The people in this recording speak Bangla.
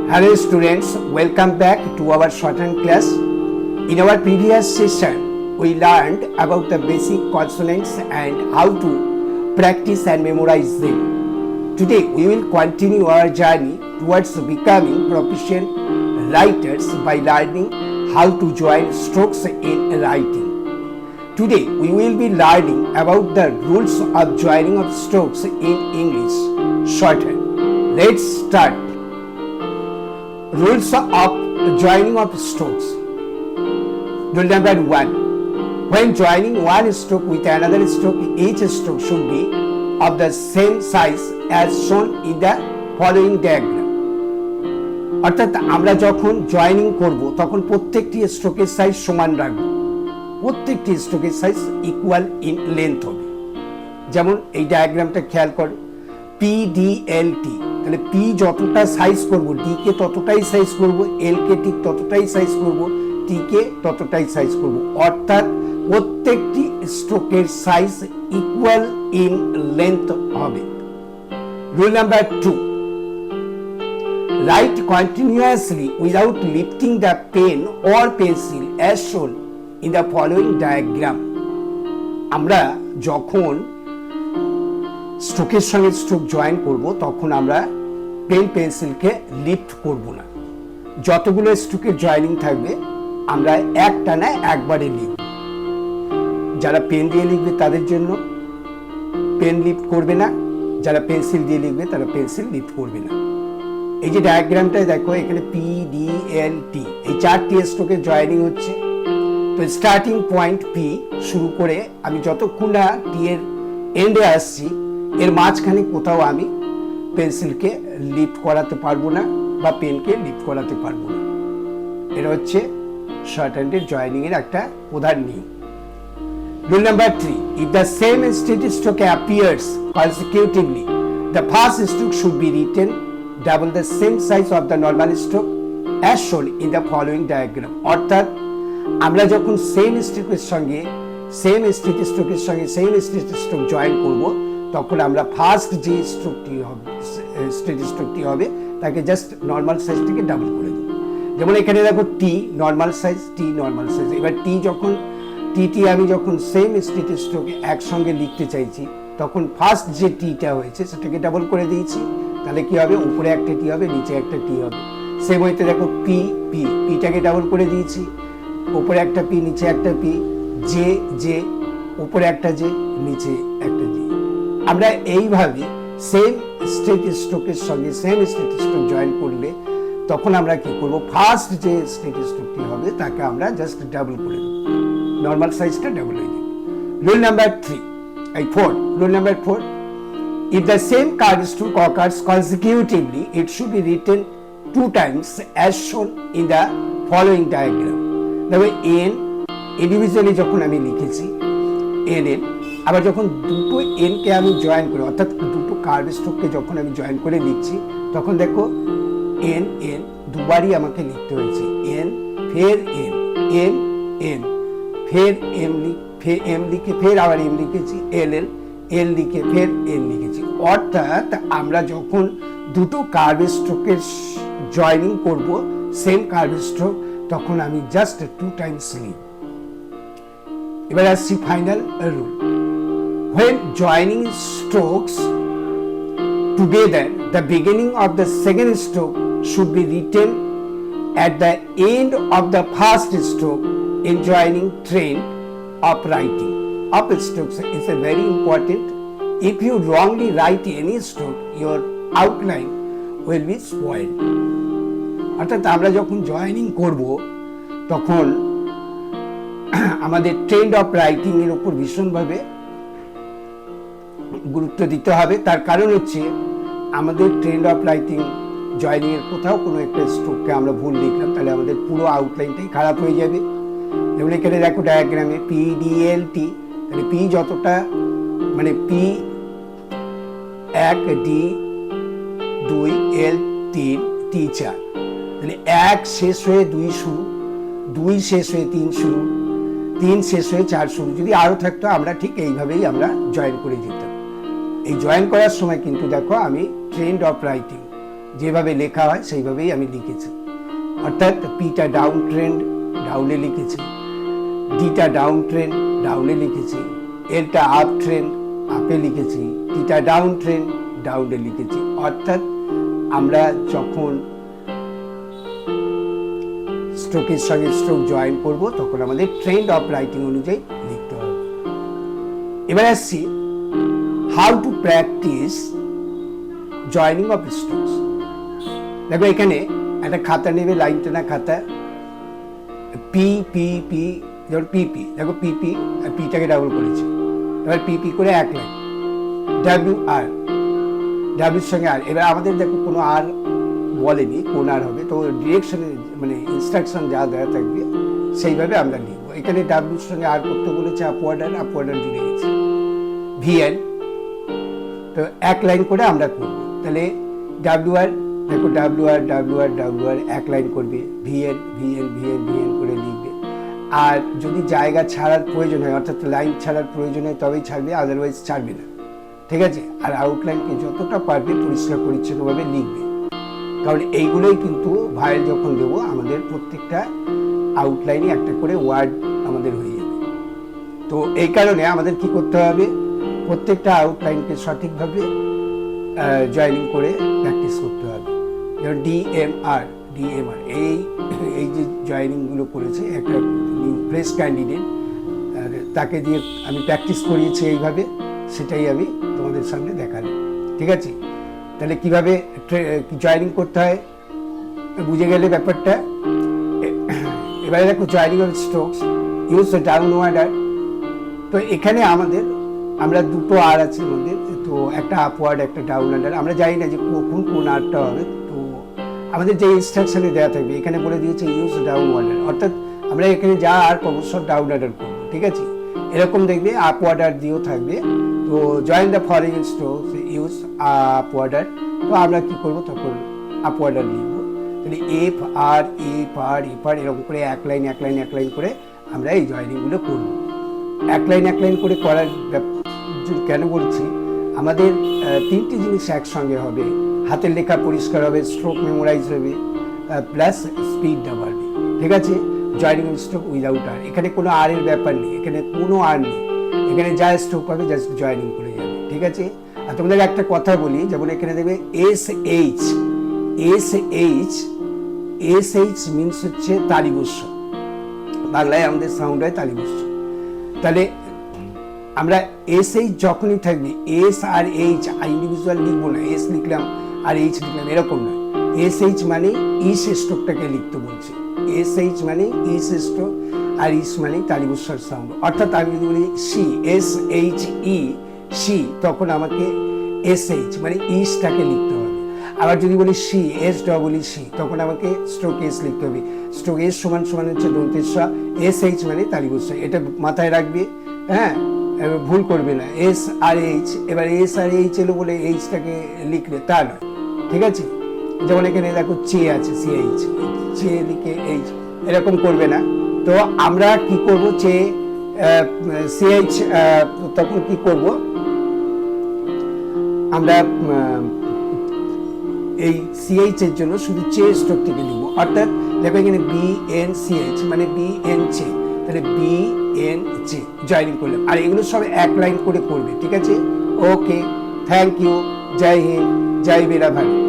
Hello students, welcome back to our shorthand class. In our previous session, we learned about the basic consonants and how to practice and memorize them. Today, we will continue our journey towards becoming proficient writers by learning how to join strokes in writing. Today, we will be learning about the rules of joining of strokes in English shorthand. Let's start. Rules of joining of strokes. Rule number 1. When joining one stroke with another stroke, each stroke should be of the same size as shown in the following diagram. অর্থাৎ আমরা যখন জয়েনিং করব তখন প্রত্যেকটি স্ট্রোকের সাইজ সমান রাখব, প্রত্যেকটি স্ট্রোকের সাইজ ইকুয়াল ইন লেন্থ হবে। যেমন এই ডায়াগ্রামটা খেয়াল করো, PDLT, তাহলে পি যতটা সাইজ করব ডি কে ততটাই সাইজ করব, এল কে ঠিক ততটাই সাইজ করব, টি কে ততটাই সাইজ করব। অর্থাৎ প্রত্যেকটি স্ট্রোকের সাইজ ইকুয়াল ইন লেন্থ হবে। Rule number 2. Write continuously without lifting the pen or pencil as shown in the following diagram. আমরা যখন স্ট্রোকের সঙ্গে স্ট্রোক জয়েন করব তখন আমরা পেন পেন্সিলকে লিফট করব না। যতগুলো স্ট্রোকের জয়েনিং থাকবে আমরা একটানা একবারে লিখব। যারা পেন দিয়ে লিখবে তাদের জন্য পেন লিফট করবে না, যারা পেন্সিল দিয়ে লিখবে তারা পেন্সিল লিফট করবে না। এই যে ডায়াগ্রামটায় দেখো, এখানে PDLT এই চারটি স্ট্রোকের জয়েনিং হচ্ছে। তো স্টার্টিং পয়েন্ট P শুরু করে আমি যতক্ষণ না টি এর এন্ডে আসছি এর মাঝখানে কোথাও আমি পেন্সিলকে লিফট করাতে পারবো না বা পেনকে লিফট করাতে পারবো না। এটা হচ্ছে শর্টহ্যান্ডের জয়েনিং এর একটা প্রধান নিয়ম। Rule number 3. If the same straight stroke appears consecutively, the first stroke should be written double the same size of the normal stroke as shown in the following diagram. অর্থাৎ আমরা যখন সেম স্ট্রোকের সঙ্গে সেম স্ট্রোক জয়েন করব তখন আমরা ফার্স্ট যে স্ট্রেট স্ট্রোকটি হবে তাকে জাস্ট নর্মাল সাইজ থেকে ডাবল করে দেব। যেমন এখানে দেখো টি নর্মাল সাইজ, এবার টি আমি যখন সেম স্ট্রেট স্ট্রোকে একসঙ্গে লিখতে চাইছি তখন ফার্স্ট যে টিটা হয়েছে সেটাকে ডাবল করে দিয়েছি, তাহলে কি হবে, উপরে একটা টি হবে, নিচে একটা টি হবে। সেম হইতে দেখো পিটাকে ডাবল করে দিয়েছি, উপরে একটা পি, নিচে একটা পি, জে উপরে একটা জে, নিচে একটা জে। আমরা এইভাবে সেম স্ট্রেট স্ট্রোকের সঙ্গে সেম স্ট্রেট স্ট্রোক জয়েন করলে তখন আমরা কি করব, ফার্স্ট যে স্ট্রেট স্ট্রোকটি হবে তাকে আমরা জাস্ট ডাবল করে দেব, নর্মাল সাইজটা ডাবল হয়ে যাবে। Rule number 4. If the same card stroke occurs consecutively, it should be written 2 times as shown in the following diagram. দেখো এন ইন্ডিভিজুয়ালি যখন আমি লিখেছি এন, আবার যখন দুটো এনকে আমি জয়েন করি অর্থাৎ দুটো কার্ভ স্ট্রোককে যখন আমি জয়েন করে লিখছি তখন দেখো এন দুবারই আমাকে লিখতে হয়েছে। এন ফের এন ফের এম লিখে ফের আবার এম লিখেছি, এল লিখে ফের এন লিখেছি। অর্থাৎ আমরা যখন দুটো কার্ভ স্ট্রোকের জয়েনিং করব সেম কার্ভ স্ট্রোক তখন আমি জাস্ট 2 টাইমস লিখব। এবার আসছি final rule. When joining strokes together, the beginning of the second stroke should be written at the end of the first stroke in joining trend of writing of strokes is a very important. If you wrongly write any stroke, your outline will be spoiled. অর্থাৎ আমরা যখন জয়েনিং করব তখন আমাদের ট্রেন্ড অফ রাইটিং এর উপর ভীষণভাবে গুরুত্ব দিতে হবে। তার কারণ হচ্ছে আমাদের ট্রেন্ড অফ রাইটিং জয়েনিং এর কোথাও কোনো একটা স্ট্রোককে আমরা ভুল লিখলাম তাহলে আমাদের পুরো আউটলাইনটাই খারাপ হয়ে যাবে। যেমন এখানে দেখো ডায়াগ্রামে PDLT, তাহলে পি যতটা মানে পি 1 ডি 2 এল 3 টি 4, তাহলে 1 শেষ হয়ে 2 শুরু, 2 শেষ হয়ে 3 শুরু, 3 শেষ হয়ে 4 শুরু। যদি আরও থাকতো আমরা ঠিক এইভাবেই আমরা জয়েন করে যেতাম। এই জয়েন করার সময় কিন্তু দেখো আমি ট্রেন্ড অফ রাইটিং যেভাবে লেখা হয় সেইভাবেই আমি লিখেছি। অর্থাৎ পিটা ডাউন ট্রেন্ড ডাউনে লিখেছি, ডিটা ডাউন ট্রেন্ড ডাউনে লিখেছি, এলটা আপ ট্রেন্ড আপে লিখেছি, টিটা ডাউন ট্রেন্ড ডাউনে লিখেছি। অর্থাৎ আমরা যখন স্ট্রোকের সঙ্গে স্ট্রোক জয়েন করব তখন আমাদের ট্রেন্ড অফ রাইটিং অনুযায়ী লিখতে হবে। এবার আসছি how to practice joining of strokes. দেখো এখানে একটা খাতা নেবে, লাইন টানা খাতা, পি পি পি, ধর পিপি, দেখো পিপি, পিটাকে ডাবল করেছি, এবার পিপি করে এক লাইন, ডাব্লিউ আর, ডাব্লিউর সঙ্গে আর। এবার আমাদের দেখো কোনো আর বলেনি কোন আর হবে, তো ডিরেকশনে মানে ইনস্ট্রাকশন যা দেওয়া থাকবে সেইভাবে আমরা লিখবো। এখানে ডাব্লিউর সঙ্গে আর করতে বলেছে আপওয়ার্ড আর, আপওয়ার্ড আর জুড়ে গেছে ভিএন, তো এক লাইন করে আমরা করবো। তাহলে ডাব্লিউ আর, দেখো W R W R W R এক লাইন করবে, ভিএন ভিএন ভিএন ভিএন করে লিখবে। আর যদি জায়গা ছাড়ার প্রয়োজন হয়, অর্থাৎ লাইন ছাড়ার প্রয়োজন হয় তবেই ছাড়বে, আদারওয়াইজ ছাড়বে না, ঠিক আছে। আর আউটলাইনকে যতটা পারবে পরিষ্কার পরিচ্ছন্নভাবে লিখবে, কারণ এইগুলোই কিন্তু ভাইল যখন দেবো আমাদের প্রত্যেকটা আউটলাইনে একটা করে ওয়ার্ড আমাদের হয়ে যাবে। তো এই কারণে আমাদের কি করতে হবে, প্রত্যেকটা আউটলাইনকে সঠিকভাবে জয়েনিং করে প্র্যাকটিস করতে হবে। যেমন ডিএমআর, ডিএমআর এই যে জয়েনিংগুলো করেছে একটা নিউ ফ্রেশ ক্যান্ডিডেট, তাকে দিয়ে আমি প্র্যাকটিস করিয়েছি এইভাবে, সেটাই আমি তোমাদের সামনে দেখালাম, ঠিক আছে। তাহলে কীভাবে জয়েনিং করতে হয় বুঝে গেলে ব্যাপারটা। এবারে দেখো joining of strokes, use the down warder. তো এখানে আমরা দুটো আর আছে আমাদের, তো একটা আপওয়ার্ড একটা ডাউন আন্ডার। আমরা জানি না যে কখন কোন আরটা হবে, তো আমাদের যে ইনস্ট্রাকশনে দেওয়া থাকবে এখানে বলে দিয়েছে ইউজ ডাউন ওয়ার্ডার, অর্থাৎ আমরা এখানে যা আর করবো সব ডাউন আন্ডার করবো, ঠিক আছে। এরকম দেখবে আপওয়ার্ড আর দিয়েও থাকবে, তো join the following strokes use আপওয়ার্ডার। তো আমরা কি করবো তখন আপওয়ার্ডার লিখবো। তাহলে F R F R F R এরকম করে এক লাইন এক লাইন এক লাইন করে আমরা এই জয়েনিংগুলো করবো। এক লাইন করে করার কেন বলছি, আমাদের তিনটি জিনিস একসঙ্গে হবে, হাতের লেখা পরিষ্কার হবে, স্ট্রোক মেমোরাইজ হবে, প্লাস স্পিডটা বাড়বে, ঠিক আছে। জয়েনিং স্ট্রোক উইদাউট আর, এখানে কোনো আর এর ব্যাপার নেই, এখানে কোনো আর নেই, এখানে যা স্ট্রোক পাবে জাস্ট জয়েনিং করে যাবে, ঠিক আছে। আর তোমাদের একটা কথা বলি, যেমন এখানে দেখবে S H, S H, S H means হচ্ছে তালিবস্য, বাংলায় আমাদের সাউন্ড হয় তালিবস্য। তাহলে আমরা এস এইচ যখনই থাকবে, এস আর এইচ ইন্ডিভিজুয়াল লিখবো না, এস লিখলাম আর এইচ লিখলাম এরকম নয়। এস এইচ মানে ইস স্ট্রোকটাকে লিখতে বলছে, এস এইচ মানে ইস স্ট্রোক, আর ইস মানে তালিবস্যর সাউন্ড। অর্থাৎ আমি যদি বলি C, S H E C, তখন আমাকে এস এইচ মানে ইসটাকে লিখতে হবে। আবার যদি বলি C, S double E C, তখন আমাকে স্ট্রোক এস লিখতে হবে। স্ট্রোক এস সমান সমান হচ্ছে দন্তের স, এস এইচ মানে তালিবস্য, এটা মাথায় রাখবে, হ্যাঁ, ভুল করবে না। এস আর এইচ, এবার এস আর এইচ এলো বলে এইচটাকে লিখলে তা নয়, ঠিক আছে। যেমন এখানে দেখো চে আছে, সি এইচ, চে লিখে এইচ এরকম করবে না। তো আমরা কি করব, চে সি এইচ, তখন কি করব আমরা এই সিএইচ এর জন্য শুধু চে স্ট্রোকটিকে লিখব। অর্থাৎ দেখো এখানে বি এন সিএইচ মানে বি এন চে, তাহলে বি এন চে জয়েনিং করলাম। আর এগুলো সব এক লাইন করে করবে, ঠিক আছে। ওকে, থ্যাংক ইউ, জয় হিন্দ, জয় বীরা ভারত।